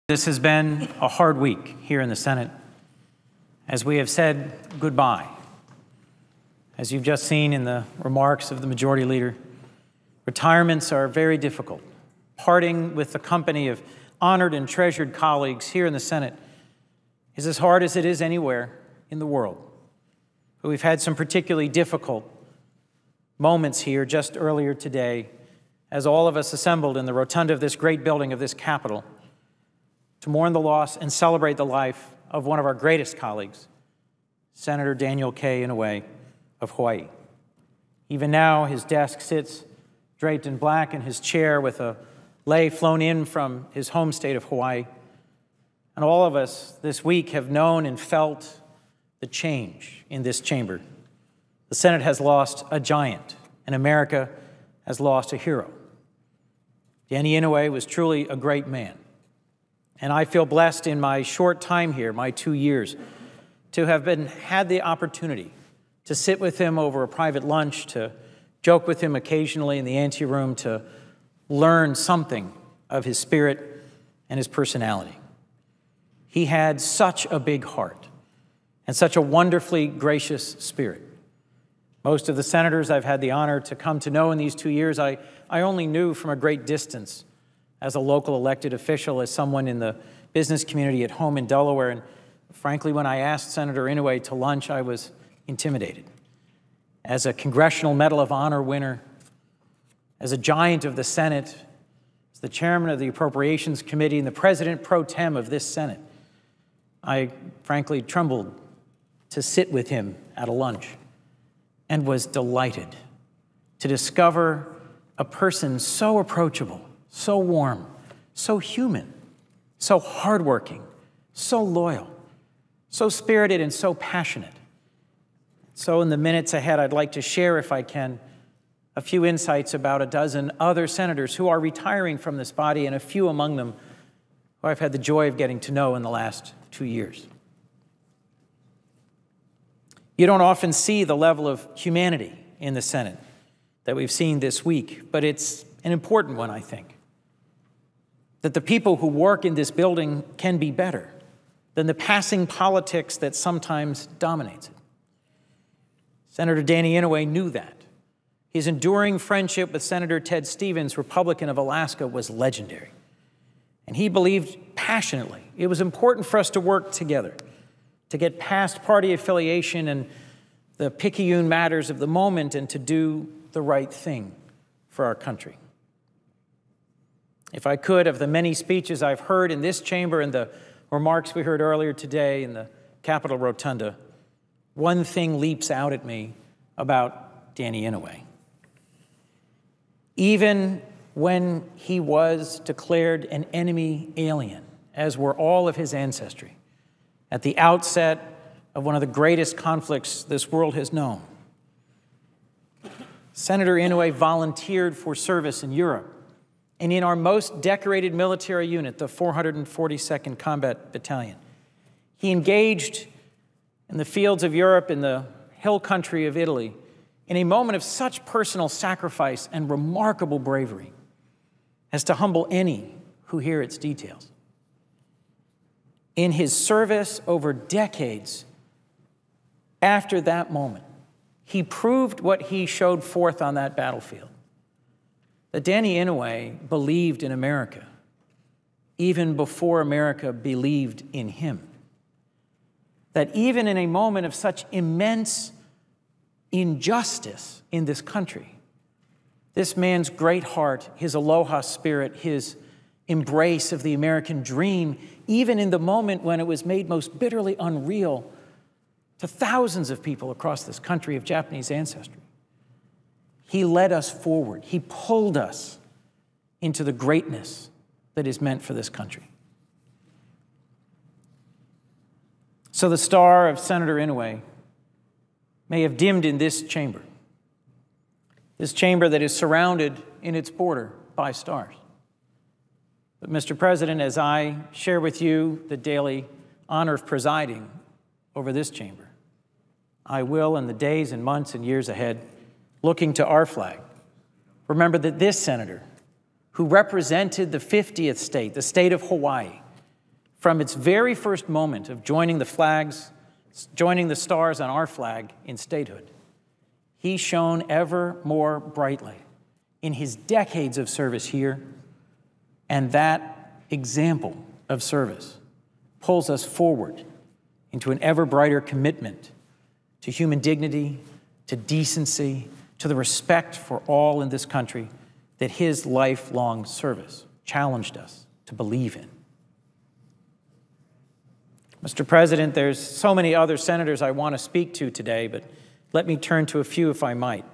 This has been a hard week here in the Senate as we have said goodbye. As you've just seen in the remarks of the Majority Leader, retirements are very difficult. Parting with the company of honored and treasured colleagues here in the Senate is as hard as it is anywhere in the world. But we've had some particularly difficult moments here just earlier today as all of us assembled in the rotunda of this great building of this Capitol to mourn the loss and celebrate the life of one of our greatest colleagues, Senator Daniel Inouye of Hawaii. Even now, his desk sits draped in black in his chair with a lei flown in from his home state of Hawaii. And all of us this week have known and felt the change in this chamber. The Senate has lost a giant, and America has lost a hero. Danny Inouye was truly a great man. And I feel blessed in my short time here, my 2 years, to have had the opportunity to sit with him over a private lunch, to joke with him occasionally in the anteroom, to learn something of his spirit and his personality. He had such a big heart and such a wonderfully gracious spirit. Most of the senators I've had the honor to come to know in these 2 years, I only knew from a great distance as a local elected official, as someone in the business community at home in Delaware. And frankly, when I asked Senator Inouye to lunch, I was intimidated. As a Congressional Medal of Honor winner, as a giant of the Senate, as the chairman of the Appropriations Committee and the president pro tem of this Senate, I frankly trembled to sit with him at a lunch and was delighted to discover a person so approachable, so warm, so human, so hardworking, so loyal, so spirited, and so passionate. So in the minutes ahead, I'd like to share, if I can, a few insights about a dozen other senators who are retiring from this body, and a few among them who I've had the joy of getting to know in the last 2 years. You don't often see the level of humanity in the Senate that we've seen this week, but it's an important one, I think. That the people who work in this building can be better than the passing politics that sometimes dominates it. Senator Danny Inouye knew that. His enduring friendship with Senator Ted Stevens, Republican of Alaska, was legendary. And he believed passionately it was important for us to work together, to get past party affiliation and the picayune matters of the moment, and to do the right thing for our country. If I could, of the many speeches I've heard in this chamber and the remarks we heard earlier today in the Capitol Rotunda, one thing leaps out at me about Danny Inouye. Even when he was declared an enemy alien, as were all of his ancestry, at the outset of one of the greatest conflicts this world has known, Senator Inouye volunteered for service in Europe. And in our most decorated military unit, the 442nd Combat Battalion, he engaged in the fields of Europe, in the hill country of Italy, in a moment of such personal sacrifice and remarkable bravery as to humble any who hear its details. In his service over decades after that moment, he proved what he showed forth on that battlefield, that Danny Inouye believed in America even before America believed in him. That even in a moment of such immense injustice in this country, this man's great heart, his aloha spirit, his embrace of the American dream, even in the moment when it was made most bitterly unreal to thousands of people across this country of Japanese ancestry, he led us forward. He pulled us into the greatness that is meant for this country. So the star of Senator Inouye may have dimmed in this chamber that is surrounded in its border by stars. But Mr. President, as I share with you the daily honor of presiding over this chamber, I will, in the days and months and years ahead, looking to our flag, remember that this senator, who represented the 50th state, the state of Hawaii, from its very first moment of joining the stars on our flag in statehood, he shone ever more brightly in his decades of service here, and that example of service pulls us forward into an ever brighter commitment to human dignity, to decency, to the respect for all in this country that his lifelong service challenged us to believe in. Mr. President, there's so many other senators I want to speak to today, but let me turn to a few if I might,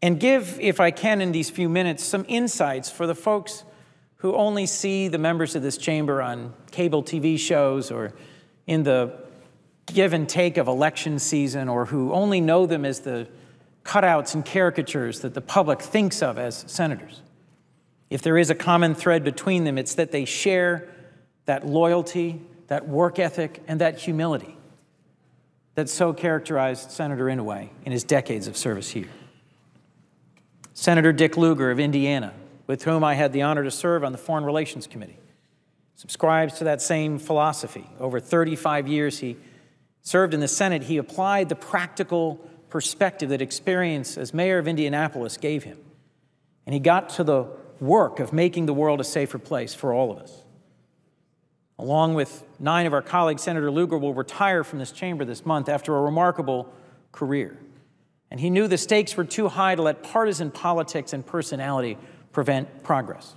and give, if I can in these few minutes, some insights for the folks who only see the members of this chamber on cable TV shows or in the give and take of election season, or who only know them as the cutouts and caricatures that the public thinks of as senators. If there is a common thread between them, it's that they share that loyalty, that work ethic, and that humility that so characterized Senator Inouye in his decades of service here. Senator Dick Lugar of Indiana, with whom I had the honor to serve on the Foreign Relations Committee, subscribes to that same philosophy. Over 35 years he served in the Senate. He applied the practical perspective that experience as mayor of Indianapolis gave him, and he got to the work of making the world a safer place for all of us. Along with 9 of our colleagues, Senator Lugar will retire from this chamber this month after a remarkable career. And he knew the stakes were too high to let partisan politics and personality prevent progress.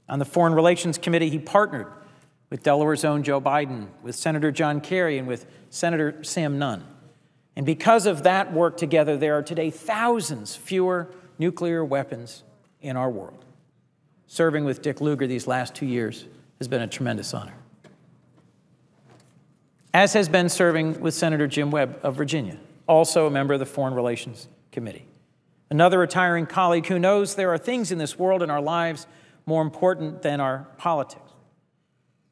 On the Foreign Relations Committee, he partnered with Delaware's own Joe Biden, with Senator John Kerry, and with Senator Sam Nunn. And because of that work together, there are today thousands fewer nuclear weapons in our world. Serving with Dick Lugar these last 2 years has been a tremendous honor, as has been serving with Senator Jim Webb of Virginia, also a member of the Foreign Relations Committee. Another retiring colleague who knows there are things in this world and our lives more important than our politics.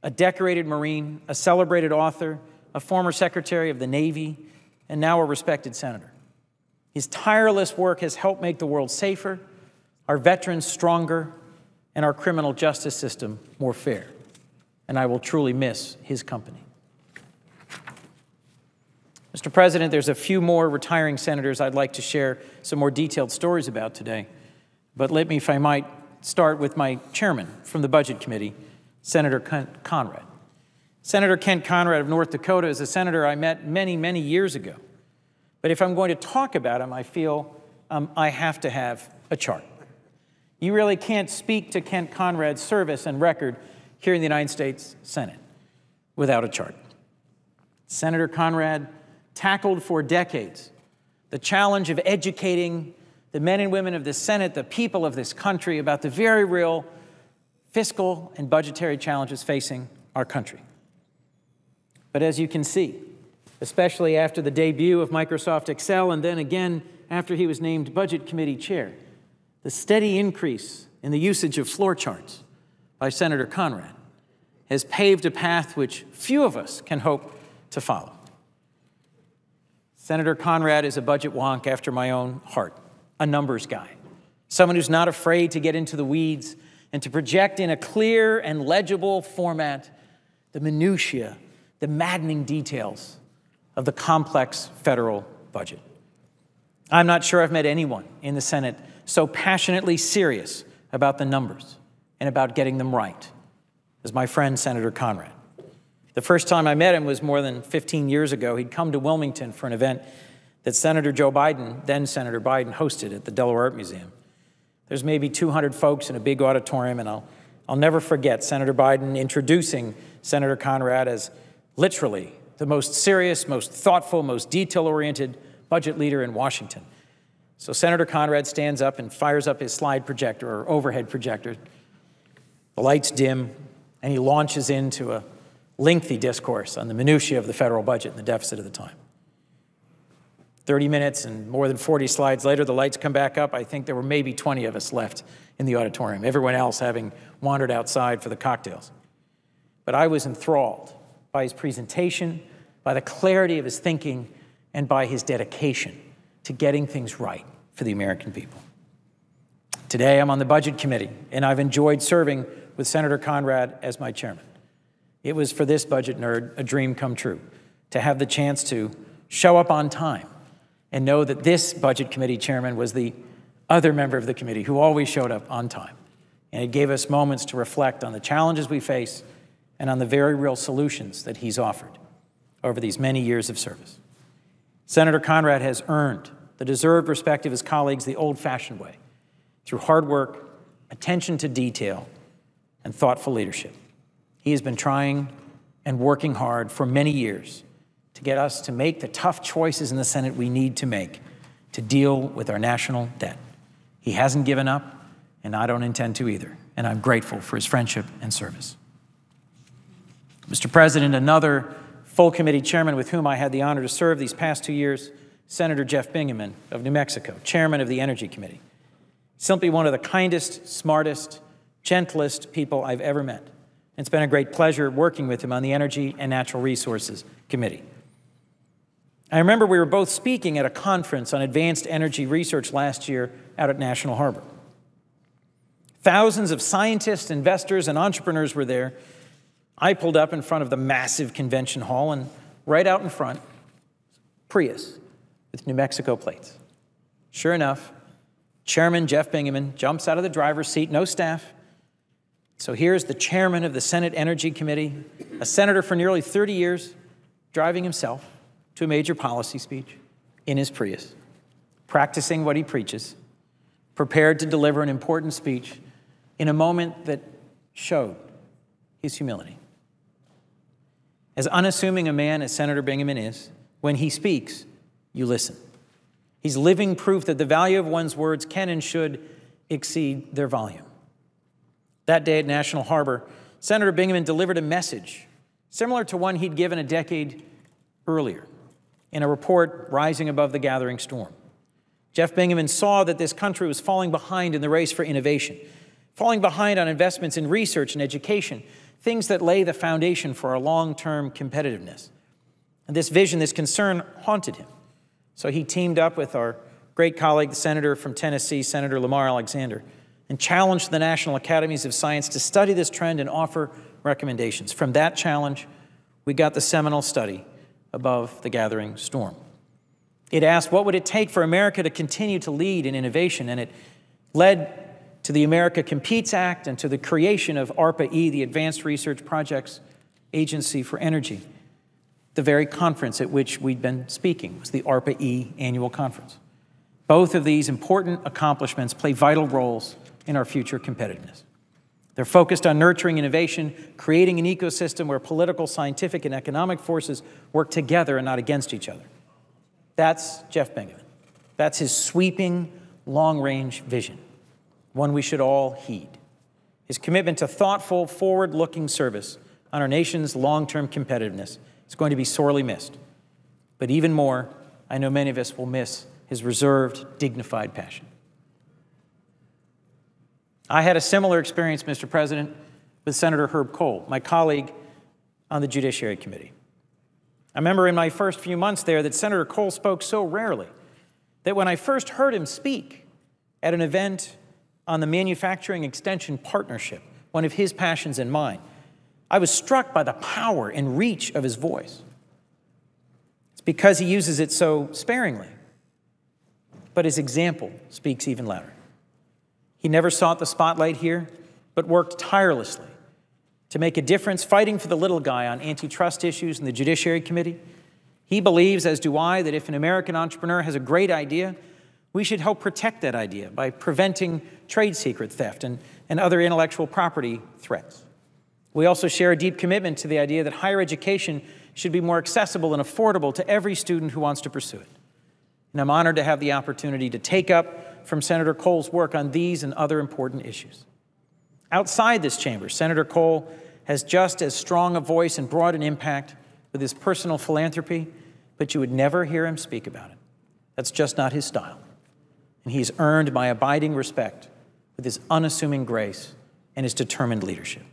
A decorated Marine, a celebrated author, a former Secretary of the Navy, and now a respected senator. His tireless work has helped make the world safer, our veterans stronger, and our criminal justice system more fair. And I will truly miss his company. Mr. President, there's a few more retiring senators I'd like to share some more detailed stories about today. But let me, if I might, start with my chairman from the Budget Committee, Senator Conrad. Senator Kent Conrad of North Dakota is a senator I met many, many years ago. But if I'm going to talk about him, I feel I have to have a chart. You really can't speak to Kent Conrad's service and record here in the United States Senate without a chart. Senator Conrad tackled for decades the challenge of educating the men and women of the Senate, the people of this country, about the very real fiscal and budgetary challenges facing our country. But as you can see, especially after the debut of Microsoft Excel and then again after he was named Budget Committee Chair, the steady increase in the usage of floor charts by Senator Conrad has paved a path which few of us can hope to follow. Senator Conrad is a budget wonk after my own heart, a numbers guy, someone who's not afraid to get into the weeds and to project in a clear and legible format the minutiae, the maddening details of the complex federal budget. I'm not sure I've met anyone in the Senate so passionately serious about the numbers and about getting them right as my friend Senator Conrad. The first time I met him was more than 15 years ago. He'd come to Wilmington for an event that Senator Joe Biden, then Senator Biden, hosted at the Delaware Art Museum. There's maybe 200 folks in a big auditorium, and I'll never forget Senator Biden introducing Senator Conrad as literally the most serious, most thoughtful, most detail-oriented budget leader in Washington. So Senator Conrad stands up and fires up his slide projector or overhead projector. The lights dim, and he launches into a lengthy discourse on the minutiae of the federal budget and the deficit of the time. 30 minutes and more than 40 slides later, the lights come back up. I think there were maybe 20 of us left in the auditorium, everyone else having wandered outside for the cocktails. But I was enthralled by his presentation, by the clarity of his thinking, and by his dedication to getting things right for the American people. Today, I'm on the Budget Committee, and I've enjoyed serving with Senator Conrad as my chairman. It was for this budget nerd a dream come true to have the chance to show up on time and know that this budget committee chairman was the other member of the committee who always showed up on time. And it gave us moments to reflect on the challenges we face and on the very real solutions that he's offered over these many years of service. Senator Conrad has earned the deserved respect of his colleagues the old-fashioned way, through hard work, attention to detail, and thoughtful leadership. He has been trying and working hard for many years to get us to make the tough choices in the Senate we need to make to deal with our national debt. He hasn't given up, and I don't intend to either, and I'm grateful for his friendship and service. Mr. President, another full committee chairman with whom I had the honor to serve these past 2 years, Senator Jeff Bingaman of New Mexico, chairman of the Energy Committee. Simply one of the kindest, smartest, gentlest people I've ever met. It's been a great pleasure working with him on the Energy and Natural Resources Committee. I remember we were both speaking at a conference on advanced energy research last year out at National Harbor. Thousands of scientists, investors, and entrepreneurs were there. I pulled up in front of the massive convention hall, and right out in front, Prius with New Mexico plates. Sure enough, Chairman Jeff Bingaman jumps out of the driver's seat, no staff. So here's the chairman of the Senate Energy Committee, a senator for nearly 30 years, driving himself to a major policy speech in his Prius, practicing what he preaches, prepared to deliver an important speech in a moment that showed his humility. As unassuming a man as Senator Bingaman is, when he speaks, you listen. He's living proof that the value of one's words can and should exceed their volume. That day at National Harbor, Senator Bingaman delivered a message similar to one he'd given a decade earlier in a report rising above the gathering storm. Jeff Bingaman saw that this country was falling behind in the race for innovation, falling behind on investments in research and education, things that lay the foundation for our long-term competitiveness. And this vision, this concern haunted him. So he teamed up with our great colleague, the senator from Tennessee, Senator Lamar Alexander, and challenged the National Academies of Science to study this trend and offer recommendations. From that challenge, we got the seminal study, Above the Gathering Storm. It asked, what would it take for America to continue to lead in innovation? And it led to the America Competes Act and to the creation of ARPA-E, the Advanced Research Projects Agency for Energy. The very conference at which we'd been speaking was the ARPA-E annual conference. Both of these important accomplishments play vital roles in our future competitiveness. They're focused on nurturing innovation, creating an ecosystem where political, scientific, and economic forces work together and not against each other. That's Jeff Bingaman. That's his sweeping, long-range vision, one we should all heed. His commitment to thoughtful, forward-looking service on our nation's long-term competitiveness is going to be sorely missed. But even more, I know many of us will miss his reserved, dignified passion. I had a similar experience, Mr. President, with Senator Herb Kohl, my colleague on the Judiciary Committee. I remember in my first few months there that Senator Kohl spoke so rarely that when I first heard him speak at an event on the Manufacturing Extension Partnership, one of his passions and mine, I was struck by the power and reach of his voice. It's because he uses it so sparingly, but his example speaks even louder. He never sought the spotlight here, but worked tirelessly to make a difference, fighting for the little guy on antitrust issues in the Judiciary Committee. He believes, as do I, that if an American entrepreneur has a great idea, we should help protect that idea by preventing trade secret theft and other intellectual property threats. We also share a deep commitment to the idea that higher education should be more accessible and affordable to every student who wants to pursue it. And I'm honored to have the opportunity to take up from Senator Kohl's work on these and other important issues. Outside this chamber, Senator Kohl has just as strong a voice and broad an impact with his personal philanthropy, but you would never hear him speak about it. That's just not his style. And he's earned my abiding respect with his unassuming grace and his determined leadership.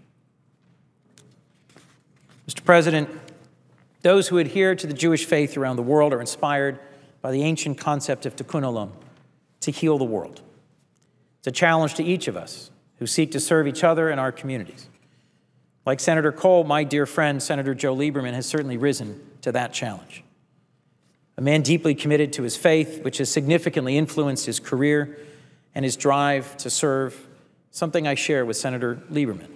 Mr. President, those who adhere to the Jewish faith around the world are inspired by the ancient concept of tikkun olam, to heal the world. It's a challenge to each of us who seek to serve each other and our communities. Like Senator Cole, my dear friend, Senator Joe Lieberman, has certainly risen to that challenge. A man deeply committed to his faith, which has significantly influenced his career and his drive to serve, something I share with Senator Lieberman.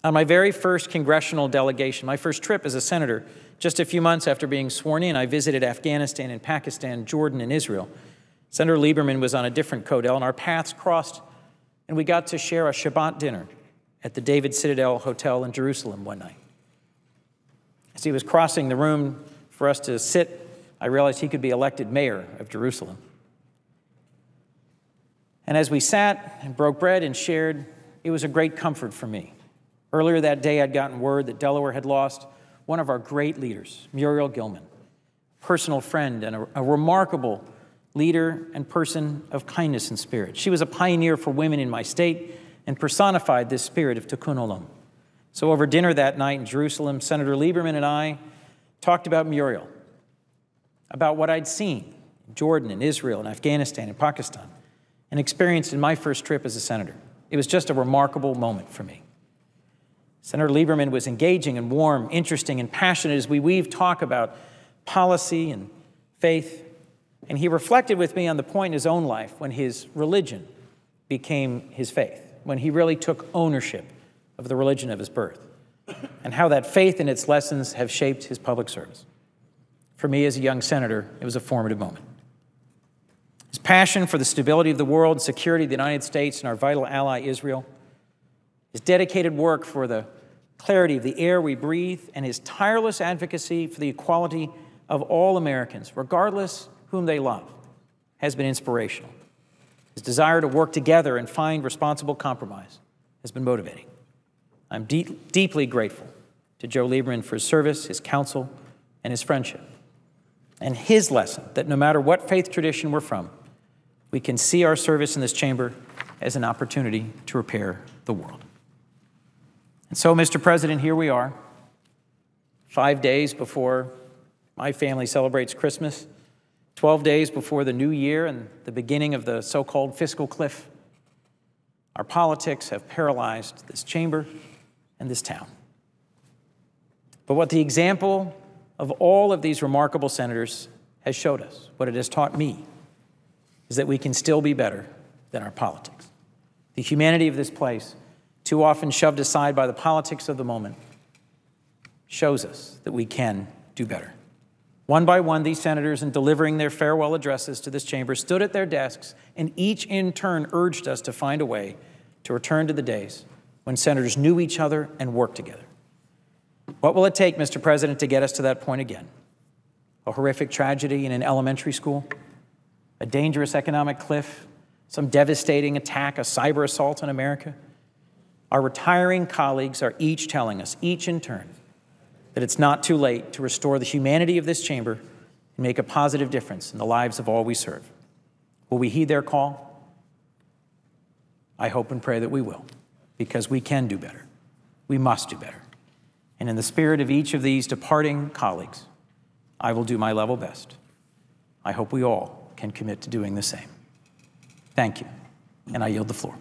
On my very first congressional delegation, my first trip as a senator, just a few months after being sworn in, I visited Afghanistan and Pakistan, Jordan, and Israel. Senator Lieberman was on a different codel, and our paths crossed, and we got to share a Shabbat dinner at the David Citadel Hotel in Jerusalem one night. As he was crossing the room for us to sit, I realized he could be elected mayor of Jerusalem. And as we sat and broke bread and shared, it was a great comfort for me. Earlier that day, I'd gotten word that Delaware had lost one of our great leaders, Muriel Gilman, a personal friend and a remarkable leader and person of kindness and spirit. She was a pioneer for women in my state and personified this spirit of tikkun olam. So over dinner that night in Jerusalem, Senator Lieberman and I talked about Muriel, about what I'd seen in Jordan and Israel and Afghanistan and Pakistan and experienced in my first trip as a senator. It was just a remarkable moment for me. Senator Lieberman was engaging and warm, interesting and passionate as we weaved talk about policy and faith, and he reflected with me on the point in his own life when his religion became his faith, when he really took ownership of the religion of his birth, and how that faith and its lessons have shaped his public service. For me as a young senator, it was a formative moment. His passion for the stability of the world and security of the United States and our vital ally, Israel, his dedicated work for the clarity of the air we breathe, and his tireless advocacy for the equality of all Americans, regardless whom they love, has been inspirational. His desire to work together and find responsible compromise has been motivating. I'm deeply grateful to Joe Lieberman for his service, his counsel, and his friendship, and his lesson that no matter what faith tradition we're from, we can see our service in this chamber as an opportunity to repair the world. And so, Mr. President, here we are, 5 days before my family celebrates Christmas, 12 days before the new year and the beginning of the so-called fiscal cliff. Our politics have paralyzed this chamber and this town. But what the example of all of these remarkable senators has showed us, what it has taught me, is that we can still be better than our politics. The humanity of this place, too often shoved aside by the politics of the moment, shows us that we can do better. One by one, these senators, in delivering their farewell addresses to this chamber, stood at their desks and each in turn urged us to find a way to return to the days when senators knew each other and worked together. What will it take, Mr. President, to get us to that point again? A horrific tragedy in an elementary school? A dangerous economic cliff? Some devastating attack, a cyber assault on America? Our retiring colleagues are each telling us, each in turn, that it's not too late to restore the humanity of this chamber and make a positive difference in the lives of all we serve. Will we heed their call? I hope and pray that we will, because we can do better. We must do better. And in the spirit of each of these departing colleagues, I will do my level best. I hope we all can commit to doing the same. Thank you, and I yield the floor.